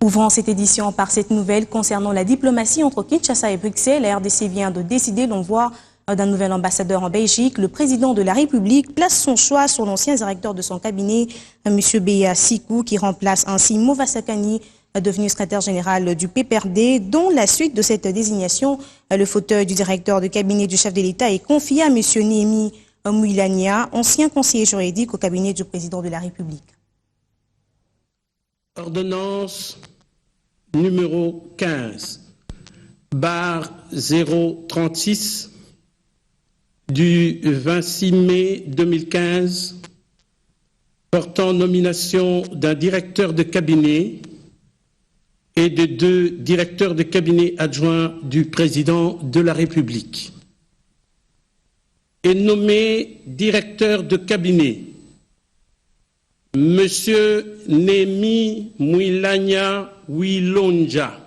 Ouvrant cette édition par cette nouvelle concernant la diplomatie entre Kinshasa et Bruxelles, la RDC vient de décider l'envoi d'un nouvel ambassadeur en Belgique. Le président de la République place son choix sur l'ancien directeur de son cabinet, M. Beya Sikou, qui remplace ainsi Mova Sakani, devenu secrétaire général du PPRD. Dont la suite de cette désignation, le fauteuil du directeur de cabinet du chef de l'État est confié à M. Némi Mouilania, ancien conseiller juridique au cabinet du président de la République. Ordonnance numéro 15/036 du 26 mai 2015 portant nomination d'un directeur de cabinet et de 2 directeurs de cabinet adjoints du président de la République. Est nommé directeur de cabinet Monsieur Némi Mouilania Wilonja.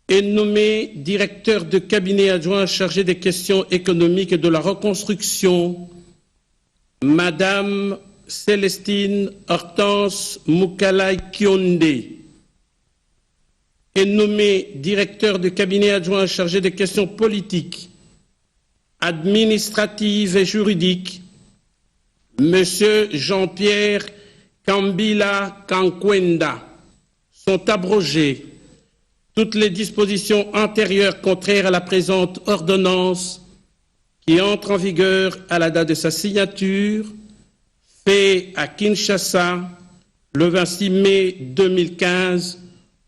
Est nommé directeur de cabinet adjoint chargé des questions économiques et de la reconstruction, Madame Célestine Hortense Moukalai Kionde. Est nommé directeur de cabinet adjoint chargé des questions politiques, administratives et juridiques, Monsieur Jean-Pierre Kambila Kankwenda. Sont abrogées toutes les dispositions antérieures contraires à la présente ordonnance qui entre en vigueur à la date de sa signature, fait à Kinshasa le 26 mai 2015,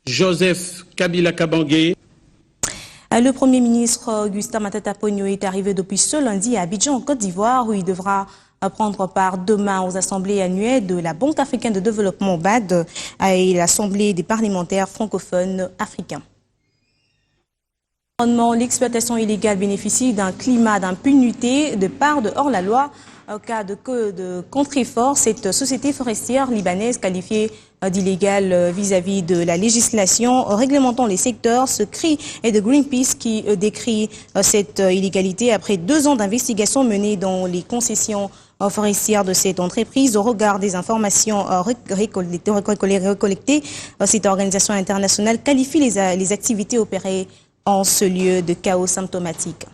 Joseph Kabila Kabange. Le Premier ministre Augustin Matata Ponyo est arrivé depuis ce lundi à Abidjan, en Côte d'Ivoire, où il devra prendre part demain aux assemblées annuelles de la Banque africaine de développement BAD et l'Assemblée des parlementaires francophones africains. L'exploitation illégale bénéficie d'un climat d'impunité de part de hors-la-loi. Au cas de contre-effort, cette société forestière libanaise qualifiée d'illégale vis-à-vis de la législation réglementant les secteurs, ce cri est de Greenpeace qui décrit cette illégalité après 2 ans d'investigation menée dans les concessions forestières de cette entreprise. Au regard des informations récoltées, cette organisation internationale qualifie les activités opérées en ce lieu de chaos symptomatique.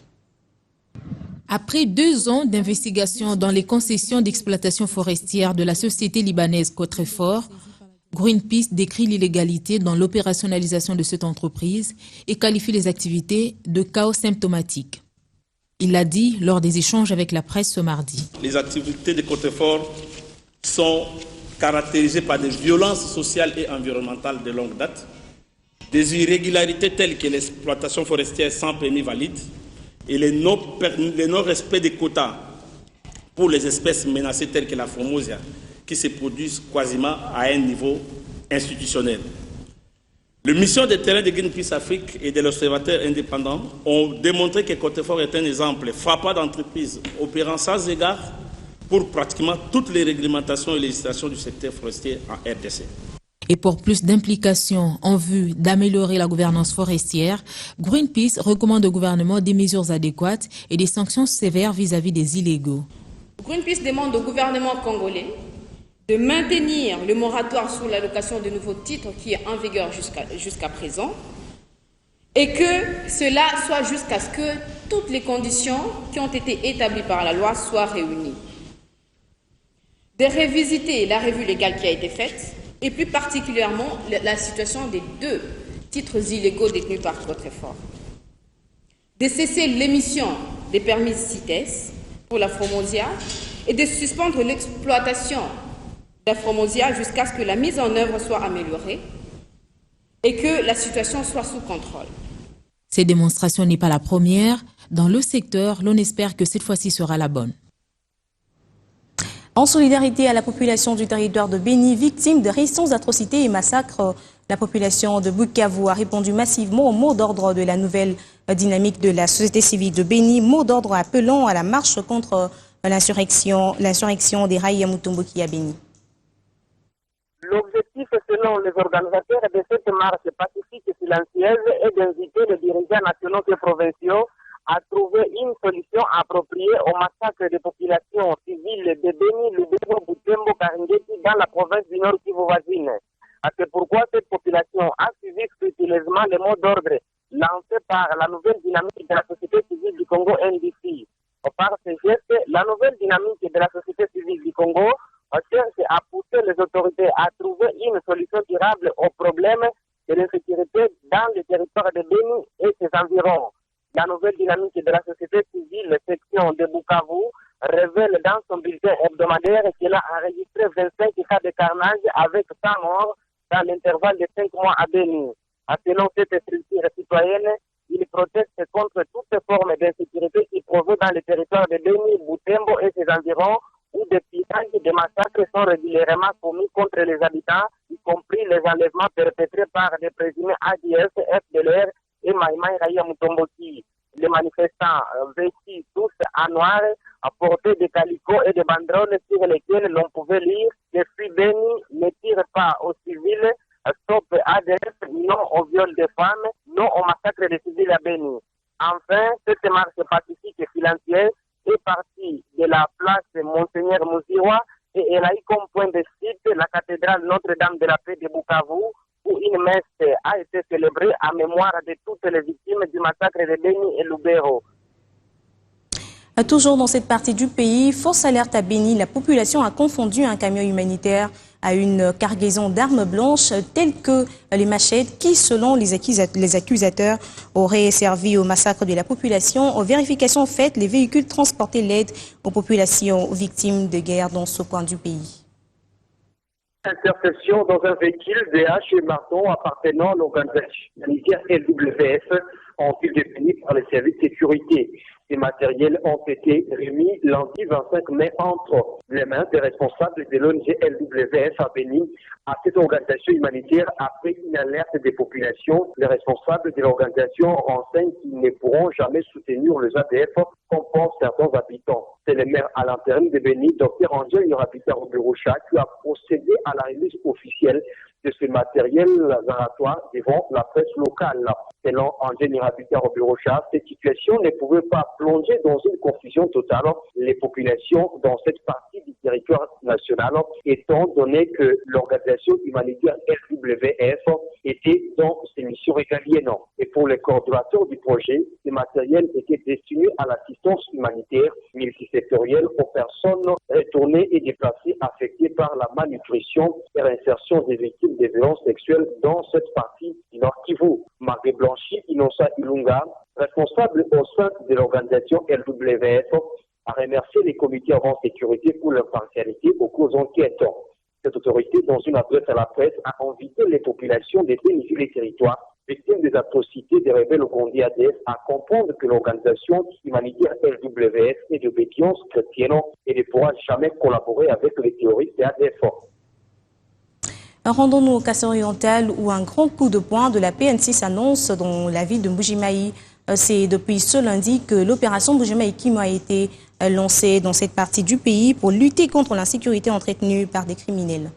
Après 2 ans d'investigation dans les concessions d'exploitation forestière de la société libanaise Cotrefort, Greenpeace décrit l'illégalité dans l'opérationnalisation de cette entreprise et qualifie les activités de chaos symptomatique. Il l'a dit lors des échanges avec la presse ce mardi. Les activités de Cotrefort sont caractérisées par des violences sociales et environnementales de longue date, des irrégularités telles que l'exploitation forestière sans permis valide et le non-respect des quotas pour les espèces menacées telles que la formosia, qui se produisent quasiment à un niveau institutionnel. Les missions de terrain de Greenpeace Afrique et de l'Observateur indépendant ont démontré que Cotrefort est un exemple frappant d'entreprise opérant sans égard pour pratiquement toutes les réglementations et législations du secteur forestier en RDC. Et pour plus d'implications en vue d'améliorer la gouvernance forestière, Greenpeace recommande au gouvernement des mesures adéquates et des sanctions sévères vis-à-vis des illégaux. Greenpeace demande au gouvernement congolais de maintenir le moratoire sur l'allocation de nouveaux titres qui est en vigueur jusqu'à présent et que cela soit jusqu'à ce que toutes les conditions qui ont été établies par la loi soient réunies. De révisiter la revue légale qui a été faite et plus particulièrement la situation des 2 titres illégaux détenus par Cotrefort. De cesser l'émission des permis CITES pour la formosia et de suspendre l'exploitation de la formosia jusqu'à ce que la mise en œuvre soit améliorée et que la situation soit sous contrôle. Cette démonstration n'est pas la première. Dans le secteur, l'on espère que cette fois-ci sera la bonne. En solidarité à la population du territoire de Béni, victime de récentes atrocités et massacres, la population de Bukavu a répondu massivement au mot d'ordre de la nouvelle dynamique de la société civile de Béni, mot d'ordre appelant à la marche contre l'insurrection des Raïa Mutomboki à Béni. L'objectif, selon les organisateurs de cette marche pacifique et silencieuse, est d'inviter les dirigeants nationaux et provinciaux à trouver une solution appropriée au massacre des populations civiles de Béni, Lubero, Butembo, Karingeti dans la province du Nord Kivu voisine. C'est pourquoi cette population a suivi scrupuleusement les mots d'ordre lancés par la nouvelle dynamique de la société civile du Congo NDC. Par ce geste, la nouvelle dynamique de la société civile du Congo cherche à pousser les autorités à trouver une solution durable aux problèmes de l'insécurité dans le territoire de Beni et ses environs. La nouvelle dynamique de la société civile, section de Bukavu, révèle dans son bulletin hebdomadaire qu'elle a enregistré 25 cas de carnage avec 100 morts dans l'intervalle de 5 mois à Beni. Selon cette structure citoyenne, il proteste contre toute forme d'insécurité qui provient dans le territoire de Beni, Butembo et ses environs, où des pillages et des massacres sont régulièrement commis contre les habitants, y compris les enlèvements perpétrés par des présumés ADF, FDLR et Maïmaï Raya Mutomboki. Les manifestants vêtus tous en noir apportaient des calicots et des banderoles sur lesquelles l'on pouvait lire « Je suis béni, ne tire pas aux civils, stop ADF, non au viol des femmes, non au massacre des civils à Béni ». Enfin, cette marche pacifique et silencieuse est partie de la place Monseigneur Mouziwa et elle a eu comme point de site la cathédrale Notre-Dame de la Paix de Bukavu, où une messe a été célébrée en mémoire de toutes les victimes du massacre de Beni et Lubero. Toujours dans cette partie du pays, fausse alerte à Beni, la population a confondu un camion humanitaire à une cargaison d'armes blanches telles que les machettes qui, selon les accusateurs, auraient servi au massacre de la population. Aux vérifications faites, les véhicules transportaient l'aide aux populations victimes de guerre dans ce coin du pays. Interception dans un véhicule DH et marteau appartenant à l'organisation humanitaire LWF en ville de Beni par les services de sécurité. Ces matériels ont été remis lundi 25 mai entre les mains des responsables de l'ONG LWF à Beni à cette organisation humanitaire après une alerte des populations. Les responsables de l'organisation renseignent qu'ils ne pourront jamais soutenir les ADF comme pensent certains habitants. C'est le maire à l'intérim de Beni, Dr Angel Yorabita Roberocha, qui a procédé à la remise officielle de ce matériel laboratoire devant la presse locale. Selon Angel Yorabita Roberocha, cette situation ne pouvait pas plonger dans une confusion totale les populations dans cette partie du territoire national, étant donné que l'organisation humanitaire LWF était dans ses missions régaliennes. Et pour les coordonnateurs du projet, ces matériels étaient destinés à l'assistance humanitaire multisectorielle aux personnes retournées et déplacées affectées par la malnutrition et l'insertion des victimes des violences sexuelles dans cette partie du Nord Kivu. Marguerite Blanchi, Innocent Ilunga, responsable au sein de l'organisation LWF, a remercié les comités avant sécurité pour leur partialité aux causes enquêtes. Cette autorité, dans une adresse à la presse, a invité les populations de bénéficier des territoires victimes des atrocités des rebelles au Gondi ADF à comprendre que l'organisation humanitaire LWF est d'obédience chrétienne et ne pourra jamais collaborer avec les terroristes de ADF. Rendons-nous au Kassai oriental où un grand coup de poing de la PNC s'annonce dans la ville de Mbujimayi. C'est depuis ce lundi que l'opération Mbujimayi Kim a été lancée dans cette partie du pays pour lutter contre l'insécurité entretenue par des criminels.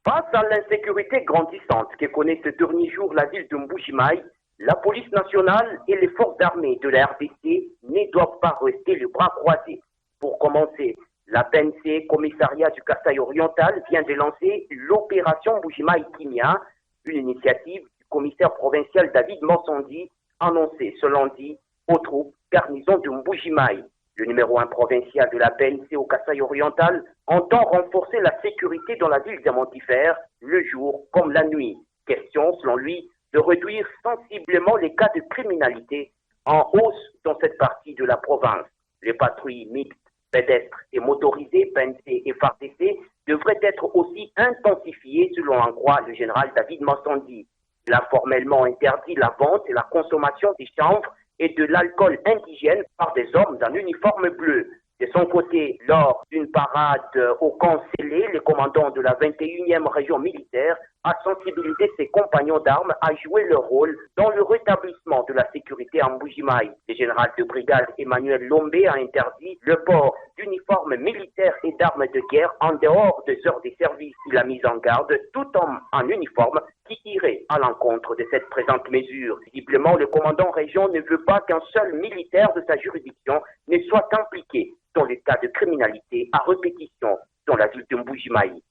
Face à l'insécurité grandissante que connaît ce dernier jour la ville de Mbujimayi, la police nationale et les forces armées de la RDC ne doivent pas rester les bras croisés. Pour commencer, la PNC, commissariat du Kassai oriental, vient de lancer l'opération Mbujimayi Kimia, une initiative du commissaire provincial David Monsandi, annoncée ce lundi aux troupes garnison de Mbujimayi. Le numéro 1 provincial de la PNC au Kassai oriental entend renforcer la sécurité dans la ville diamantifère, le jour comme la nuit. Question, selon lui, de réduire sensiblement les cas de criminalité en hausse dans cette partie de la province. Les patrouilles mixtes, pédestres et motorisés, PNC et FARDC, devraient être aussi intensifiées, selon en croit le général David Monsandi. Il a formellement interdit la vente et la consommation des chanvres et de l'alcool indigène par des hommes en uniforme bleu. De son côté, lors d'une parade au camp scellé, le commandant de la 21e région militaire a sensibilisé ses compagnons d'armes à jouer leur rôle dans le rétablissement de la sécurité en Mbujimayi. Le général de brigade Emmanuel Lombé a interdit le port d'uniformes militaires et d'armes de guerre en dehors des heures de service. Il a mis en garde tout homme en uniforme qui irait à l'encontre de cette présente mesure. Visiblement, le commandant région ne veut pas qu'un seul militaire de sa juridiction ne soit impliqué dans les cas de criminalité à répétition dans la ville de Mbujimayi.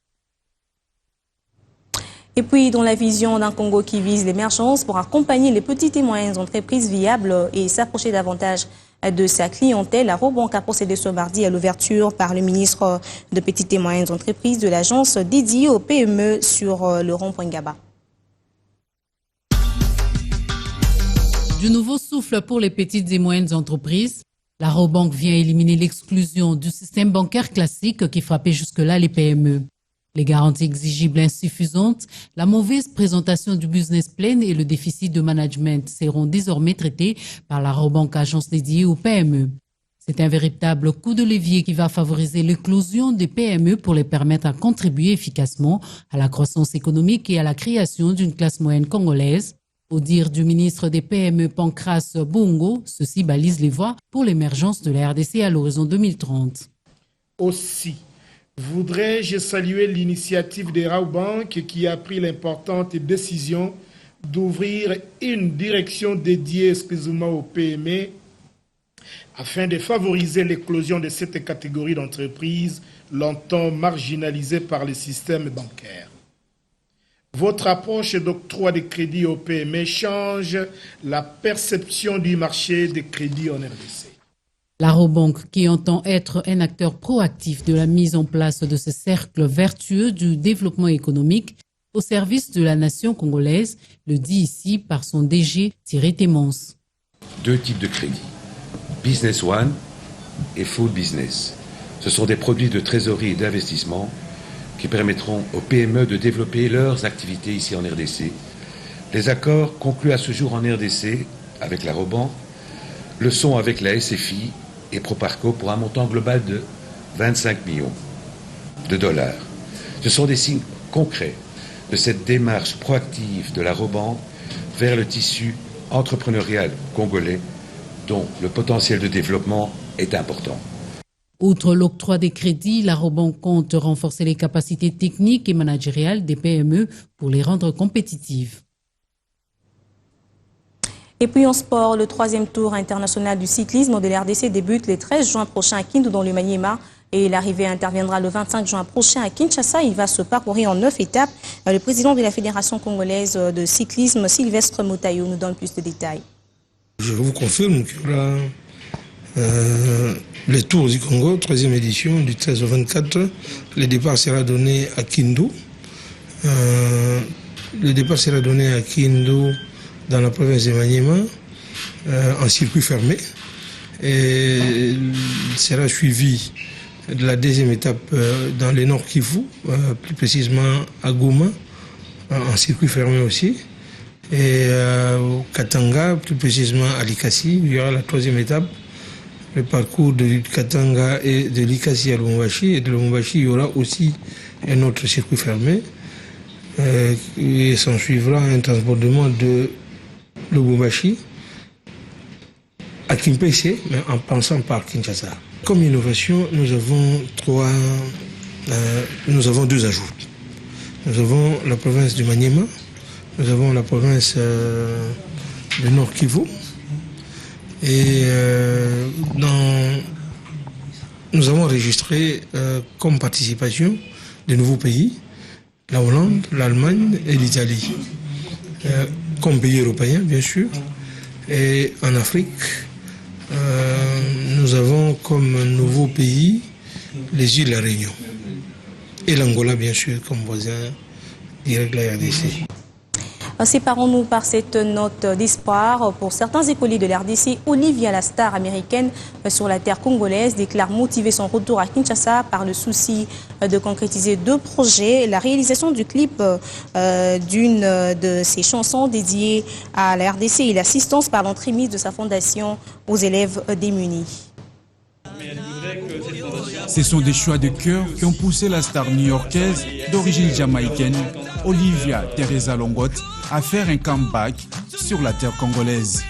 Et puis, dans la vision d'un Congo qui vise l'émergence pour accompagner les petites et moyennes entreprises viables et s'approcher davantage de sa clientèle, la Robank a procédé ce mardi à l'ouverture par le ministre de Petites et Moyennes Entreprises de l'agence dédiée aux PME sur le rond-point Gaba. Du nouveau souffle pour les petites et moyennes entreprises, la Robank vient éliminer l'exclusion du système bancaire classique qui frappait jusque-là les PME. Les garanties exigibles insuffisantes, la mauvaise présentation du business plan et le déficit de management seront désormais traités par la Robank, agence dédiée aux PME. C'est un véritable coup de levier qui va favoriser l'éclosion des PME pour les permettre à contribuer efficacement à la croissance économique et à la création d'une classe moyenne congolaise. Au dire du ministre des PME Pancras Bongo, ceci balise les voies pour l'émergence de la RDC à l'horizon 2030. Aussi, voudrais-je saluer l'initiative de Robank qui a pris l'importante décision d'ouvrir une direction dédiée exclusivement aux PME afin de favoriser l'éclosion de cette catégorie d'entreprises longtemps marginalisées par le système bancaire. Votre approche d'octroi de crédits aux PME change la perception du marché des crédits en RDC. La Robank, qui entend être un acteur proactif de la mise en place de ce cercle vertueux du développement économique au service de la nation congolaise, le dit ici par son DG Thierry Témence. 2 types de crédits, Business One et Full Business. Ce sont des produits de trésorerie et d'investissement qui permettront aux PME de développer leurs activités ici en RDC. Les accords conclus à ce jour en RDC avec la Robank le sont avec la SFI et Proparco pour un montant global de 25 millions de dollars. Ce sont des signes concrets de cette démarche proactive de la Robank vers le tissu entrepreneurial congolais dont le potentiel de développement est important. Outre l'octroi des crédits, la Robank compte renforcer les capacités techniques et managériales des PME pour les rendre compétitives. Et puis en sport, le 3e tour international du cyclisme de l'RDC débute le 13 juin prochain à Kindu dans le Maniema et l'arrivée interviendra le 25 juin prochain à Kinshasa. Il va se parcourir en 9 étapes. Le président de la Fédération congolaise de cyclisme, Sylvestre Moutayo, nous donne plus de détails. Je vous confirme qu'il y aura le Tour du Congo, 3e édition, du 13 au 24. Le départ sera donné à Kindu. Le départ sera donné à Kindu dans la province de Maniema, en circuit fermé. Et il sera suivi de la 2e étape dans le Nord Kivu, plus précisément à Goma, en circuit fermé aussi. Et au Katanga, plus précisément à Likasi, il y aura la 3e étape, le parcours de Katanga et de Likasi à Lubumbashi. Et de Lubumbashi, il y aura aussi un autre circuit fermé. Et s'en suivra un transbordement de Lubumbashi à Kimpese, mais en passant par Kinshasa. Comme innovation, nous avons 2 ajouts. Nous avons la province du Maniema, nous avons la province du Nord Kivu, et nous avons enregistré comme participation de nouveaux pays, la Hollande, l'Allemagne et l'Italie. Comme pays européens, bien sûr. Et en Afrique, nous avons comme nouveau pays les îles La Réunion. Et l'Angola, bien sûr, comme voisin direct de la RDC. Séparons-nous par cette note d'espoir. Pour certains écoliers de l'RDC, Olivia, la star américaine sur la terre congolaise, déclare motiver son retour à Kinshasa par le souci de concrétiser 2 projets. La réalisation du clip d'une de ses chansons dédiée à la RDC et l'assistance par l'entremise de sa fondation aux élèves démunis. Ce sont des choix de cœur qui ont poussé la star new-yorkaise d'origine jamaïcaine, Olivia Teresa Longot, à faire un comeback sur la terre congolaise.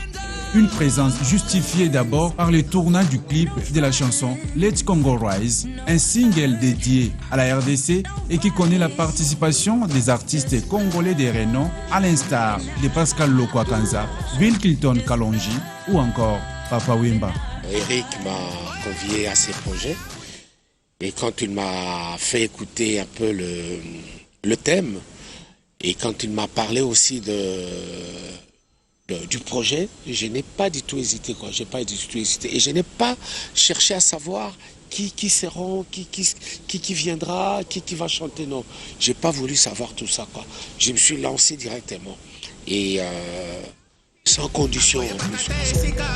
Une présence justifiée d'abord par le tournage du clip de la chanson Let's Congo Rise, un single dédié à la RDC et qui connaît la participation des artistes congolais de renom à l'instar de Pascal Lokwakanza, Bill Clinton Kalonji ou encore Papa Wimba. Eric m'a convié à ses projets et quand il m'a fait écouter un peu le thème, Et quand il m'a parlé aussi du projet, je n'ai pas du tout hésité, quoi. J'ai pas du tout hésité. Et je n'ai pas cherché à savoir qui seront, qui viendra, qui va chanter. Non, j'ai pas voulu savoir tout ça, quoi. Je me suis lancé directement. Et sans condition en plus.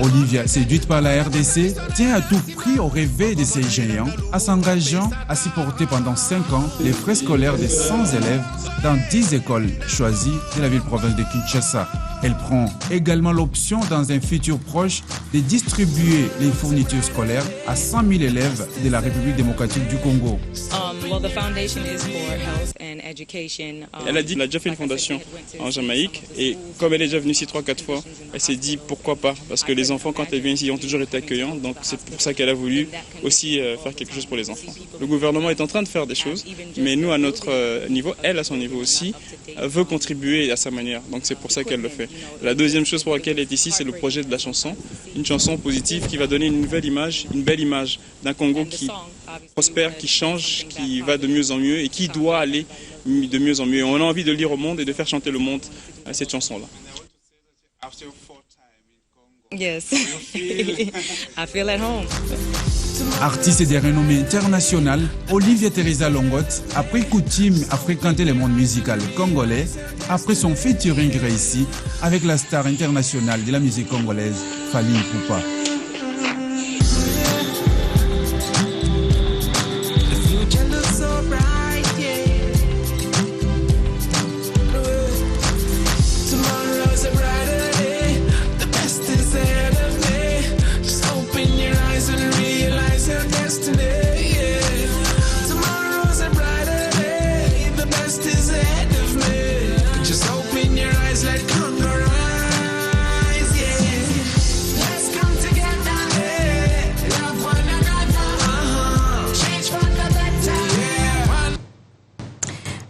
Olivia, séduite par la RDC, tient à tout prix au réveil de ces géants, en s'engageant à supporter pendant 5 ans les frais scolaires de 100 élèves dans 10 écoles choisies de la ville-province de Kinshasa. Elle prend également l'option dans un futur proche de distribuer les fournitures scolaires à 100 000 élèves de la République démocratique du Congo. Elle a dit qu'elle a déjà fait une fondation en Jamaïque et comme elle est déjà venue ici 3-4 fois, elle s'est dit pourquoi pas, parce que les enfants quand elle vient ici ont toujours été accueillants, donc c'est pour ça qu'elle a voulu aussi faire quelque chose pour les enfants. Le gouvernement est en train de faire des choses, mais nous à notre niveau, elle à son niveau aussi, veut contribuer à sa manière, donc c'est pour ça qu'elle le fait. La deuxième chose pour laquelle elle est ici, c'est le projet de la chanson, une chanson positive qui va donner une nouvelle image, une belle image d'un Congo qui prospère, qui change, qui va de mieux en mieux et qui doit aller de mieux en mieux. On a envie de le dire au monde et de faire chanter le monde à cette chanson-là. Yes, I feel at home. Artiste de renommée internationale, Olivia Teresa Longot a pris coutume à fréquenter le monde musical congolais après son featuring réussi avec la star internationale de la musique congolaise, Fally Ipupa.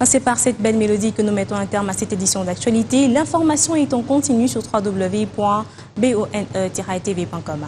C'est par cette belle mélodie que nous mettons un terme à cette édition d'actualité. L'information est en continu sur www.bone-tv.com.